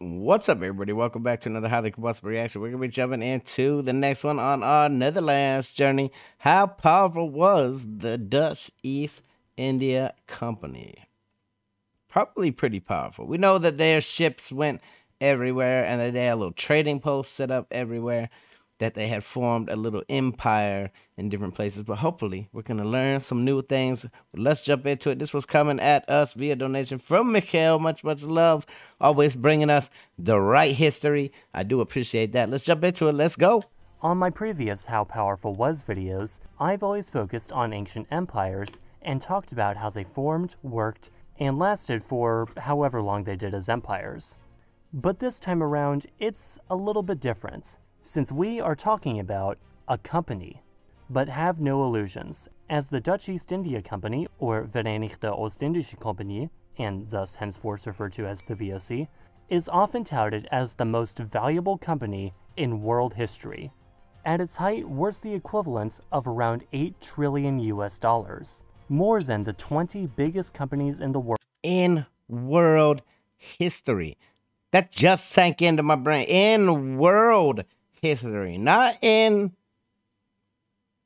What's up, everybody? Welcome back to another highly combustible reaction. We're going to be jumping into the next one on our Netherlands journey. How powerful was the Dutch East India Company? Probably pretty powerful. We know that their ships went everywhere and that they had a little trading post set up everywhere, that they had formed a little empire in different places. But hopefully we're going to learn some new things. Let's jump into it. This was coming at us via donation from Mikhail. Much love. Always bringing us the right history. I do appreciate that. Let's jump into it. Let's go. On my previous How Powerful Was videos, I've always focused on ancient empires and talked about how they formed, worked, and lasted for however long they did as empires. But this time around, it's a little bit different, since we are talking about a company. But have no illusions, as the Dutch East India Company, or Verenigde Oostindische Compagnie, and thus henceforth referred to as the VOC, is often touted as the most valuable company in world history. At its height, worth the equivalent of around $8 trillion US, more than the 20 biggest companies in the world. In world history. That just sank into my brain. In world history, not in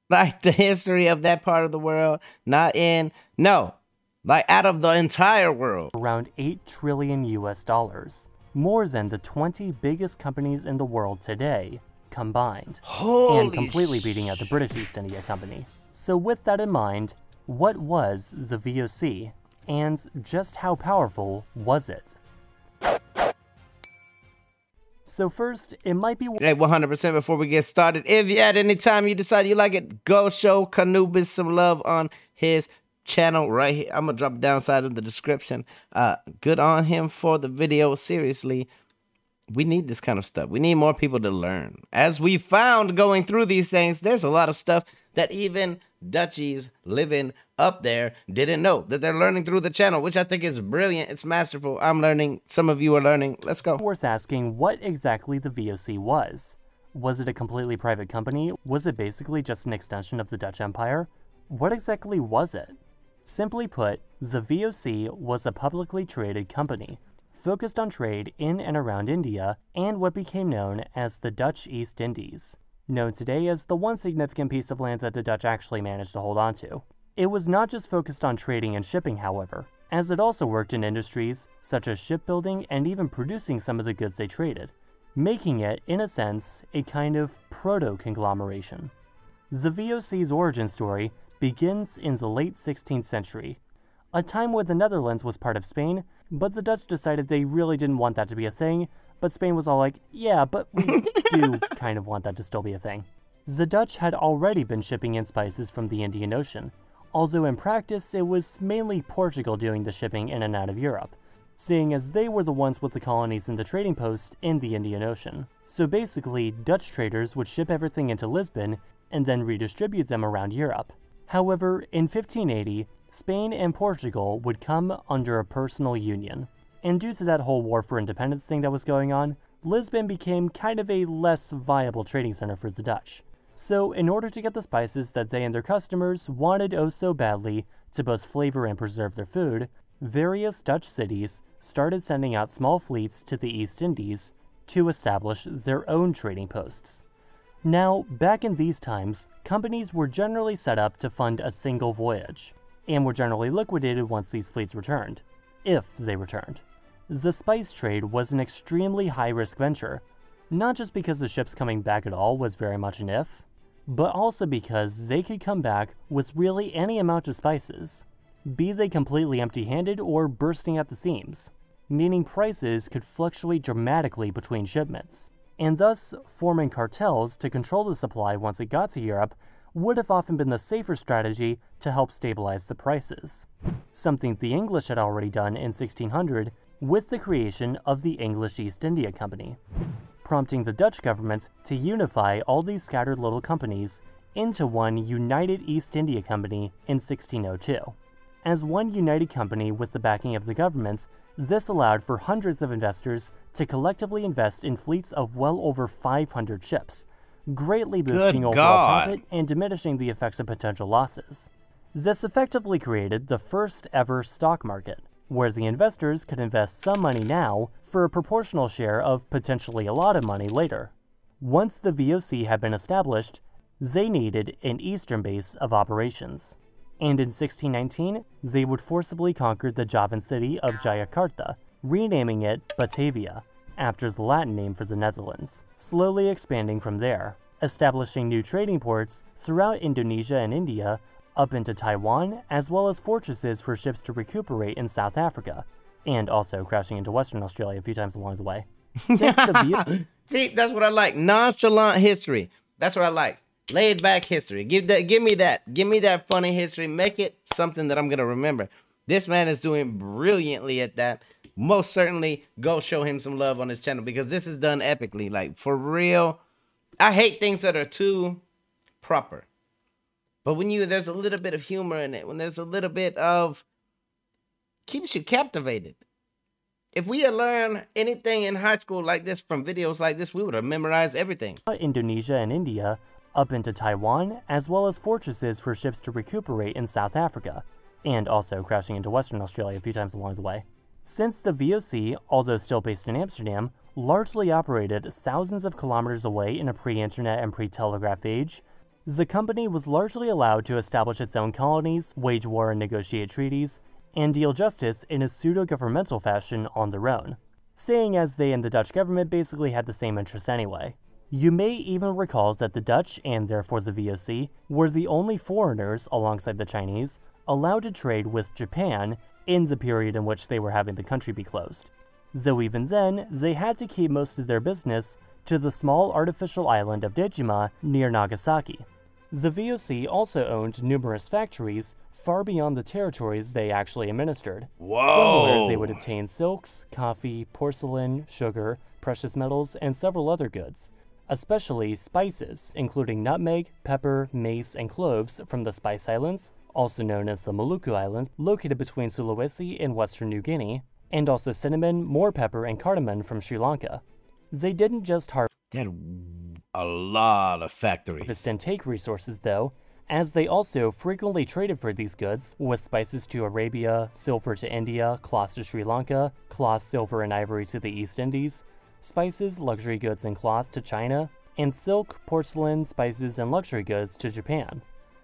like the history of that part of the world, not in, no, like out of the entire world. Around $8 trillion US, more than the 20 biggest companies in the world today combined. And completely beating out the British East India Company. So with that in mind, what was the VOC, and just how powerful was it? So first, it might be... Hey, 100% before we get started, if at any time you decide you like it, go show Canubis some love on his channel right here. I'm going to drop it down side of the description. Good on him for the video. Seriously, we need this kind of stuff. We need more people to learn. As we found going through these things, there's a lot of stuff that even Dutchies living up there didn't know, that they're learning through the channel, which I think is brilliant. It's masterful. I'm learning. Some of you are learning. Let's go. Worth asking what exactly the VOC was. Was it a completely private company? Was it basically just an extension of the Dutch Empire? What exactly was it? Simply put, the VOC was a publicly traded company, focused on trade in and around India and what became known as the Dutch East Indies, known today as the one significant piece of land that the Dutch actually managed to hold on to. It was not just focused on trading and shipping, however, as it also worked in industries such as shipbuilding and even producing some of the goods they traded, making it, in a sense, a kind of proto-conglomeration. The VOC's origin story begins in the late 16th century, a time when the Netherlands was part of Spain, but the Dutch decided they really didn't want that to be a thing, but Spain was all like, yeah, but we do kind of want that to still be a thing. The Dutch had already been shipping in spices from the Indian Ocean, although in practice it was mainly Portugal doing the shipping in and out of Europe, seeing as they were the ones with the colonies and the trading posts in the Indian Ocean. So basically, Dutch traders would ship everything into Lisbon and then redistribute them around Europe. However, in 1580, Spain and Portugal would come under a personal union, and due to that whole war for independence thing that was going on, Lisbon became kind of a less viable trading center for the Dutch. So in order to get the spices that they and their customers wanted oh so badly to both flavor and preserve their food, various Dutch cities started sending out small fleets to the East Indies to establish their own trading posts. Now, back in these times, companies were generally set up to fund a single voyage, and were generally liquidated once these fleets returned, if they returned. The spice trade was an extremely high-risk venture, not just because the ships coming back at all was very much an if, but also because they could come back with really any amount of spices, be they completely empty-handed or bursting at the seams, meaning prices could fluctuate dramatically between shipments, and thus forming cartels to control the supply once it got to Europe would have often been the safer strategy to help stabilize the prices, something the English had already done in 1600 with the creation of the English East India Company, prompting the Dutch government to unify all these scattered little companies into one united East India Company in 1602. As one united company with the backing of the government, this allowed for hundreds of investors to collectively invest in fleets of well over 500 ships, greatly boosting overall profit and diminishing the effects of potential losses. This effectively created the first ever stock market, where the investors could invest some money now for a proportional share of potentially a lot of money later. Once the VOC had been established, they needed an eastern base of operations. And in 1619, they would forcibly conquer the Javan city of Jayakarta, renaming it Batavia, after the Latin name for the Netherlands, slowly expanding from there, establishing new trading ports throughout Indonesia and India, up into Taiwan, as well as fortresses for ships to recuperate in South Africa, and also crashing into Western Australia a few times along the way. Since the See, that's what I like. Nonchalant history. That's what I like. Laid back history. Give me that funny history. Make it something that I'm gonna remember. This man is doing brilliantly at that. Most certainly go show him some love on his channel, because this is done epically. Like, for real. I hate things that are too proper. But when there's a little bit of humor in it, when there's a little bit of, keeps you captivated. If we had learned anything in high school like this from videos like this, we would have memorized everything. Indonesia and India, up into Taiwan, as well as fortresses for ships to recuperate in South Africa, and also crashing into Western Australia a few times along the way. Since the VOC, although still based in Amsterdam, largely operated thousands of kilometers away in a pre-internet and pre-telegraph age, the company was largely allowed to establish its own colonies, wage war and negotiate treaties, and deal justice in a pseudo-governmental fashion on their own, seeing as they and the Dutch government basically had the same interests anyway. You may even recall that the Dutch, and therefore the VOC, were the only foreigners, alongside the Chinese, allowed to trade with Japan in the period in which they were having the country be closed. Though even then, they had to keep most of their business to the small artificial island of Dejima near Nagasaki. The VOC also owned numerous factories far beyond the territories they actually administered. Whoa! From where they would obtain silks, coffee, porcelain, sugar, precious metals, and several other goods, especially spices, including nutmeg, pepper, mace, and cloves from the Spice Islands, also known as the Maluku Islands, located between Sulawesi and Western New Guinea, and also cinnamon, more pepper, and cardamom from Sri Lanka. They didn't just harvest a lot of factories and take resources, though, as they also frequently traded for these goods, with spices to Arabia, silver to India, cloth to Sri Lanka, cloth, silver, and ivory to the East Indies, spices, luxury goods, and cloth to China, and silk, porcelain, spices, and luxury goods to Japan.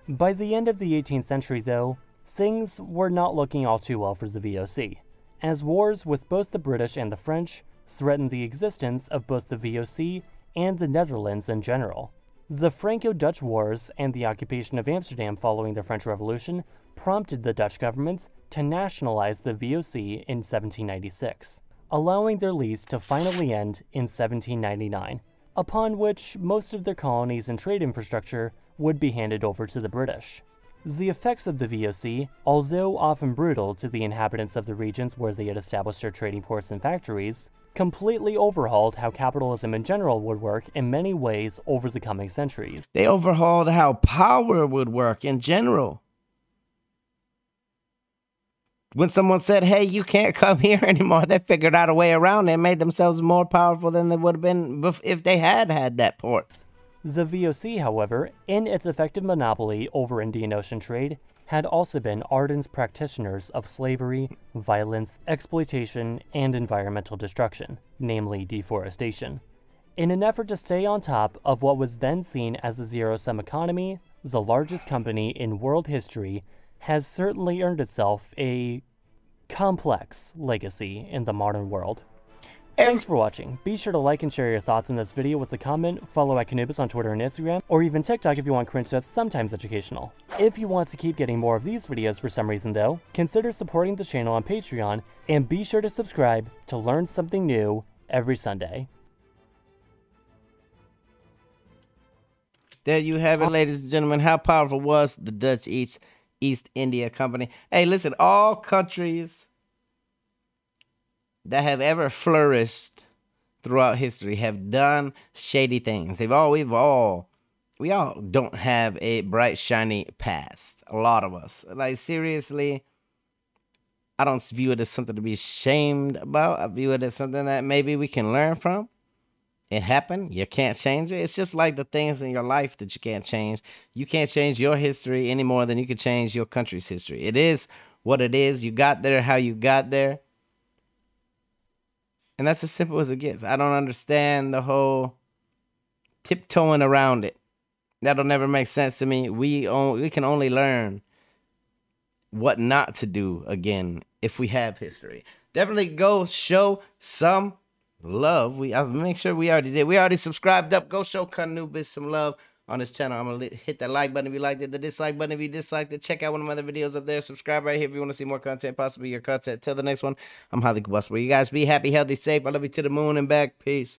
By the end of the 18th century, though, things were not looking all too well for the VOC, as wars with both the British and the French threatened the existence of both the VOC and the Netherlands in general. The Franco-Dutch Wars and the occupation of Amsterdam following the French Revolution prompted the Dutch government to nationalize the VOC in 1796, allowing their lease to finally end in 1799, upon which most of their colonies and trade infrastructure would be handed over to the British. The effects of the VOC, although often brutal to the inhabitants of the regions where they had established their trading ports and factories, completely overhauled how capitalism in general would work in many ways over the coming centuries. They overhauled how power would work in general. When someone said, hey, you can't come here anymore, they figured out a way around it and made themselves more powerful than they would have been if they had that port. The VOC, however, in its effective monopoly over Indian Ocean trade, had also been ardent practitioners of slavery, violence, exploitation, and environmental destruction, namely deforestation. In an effort to stay on top of what was then seen as a zero-sum economy, the largest company in world history has certainly earned itself a complex legacy in the modern world. Thanks for watching. Be sure to like and share your thoughts on this video with a comment, follow at Canubis on Twitter and Instagram, or even TikTok if you want cringe that's sometimes educational. If you want to keep getting more of these videos for some reason though, consider supporting the channel on Patreon, and be sure to subscribe to learn something new every Sunday. There you have it, ladies and gentlemen. How powerful was the Dutch East India Company? Hey, listen, all countries that have ever flourished throughout history have done shady things. We all don't have a bright, shiny past. A lot of us. Like, seriously, I don't view it as something to be ashamed about. I view it as something that maybe we can learn from. It happened. You can't change it. It's just like the things in your life that you can't change. You can't change your history any more than you can change your country's history. It is what it is. You got there, how you got there. And that's as simple as it gets. I don't understand the whole tiptoeing around it. That'll never make sense to me. We can only learn what not to do again if we have history. Definitely go show some love. I'll make sure we already did. We already subscribed up. Go show Anubis some love on this channel. I'm gonna hit that like button if you liked it, the dislike button if you disliked it. Check out one of my other videos up there. Subscribe right here if you want to see more content, possibly your content. Till the next one, I'm highly combustible. You guys be happy, healthy, safe. I love you to the moon and back. Peace.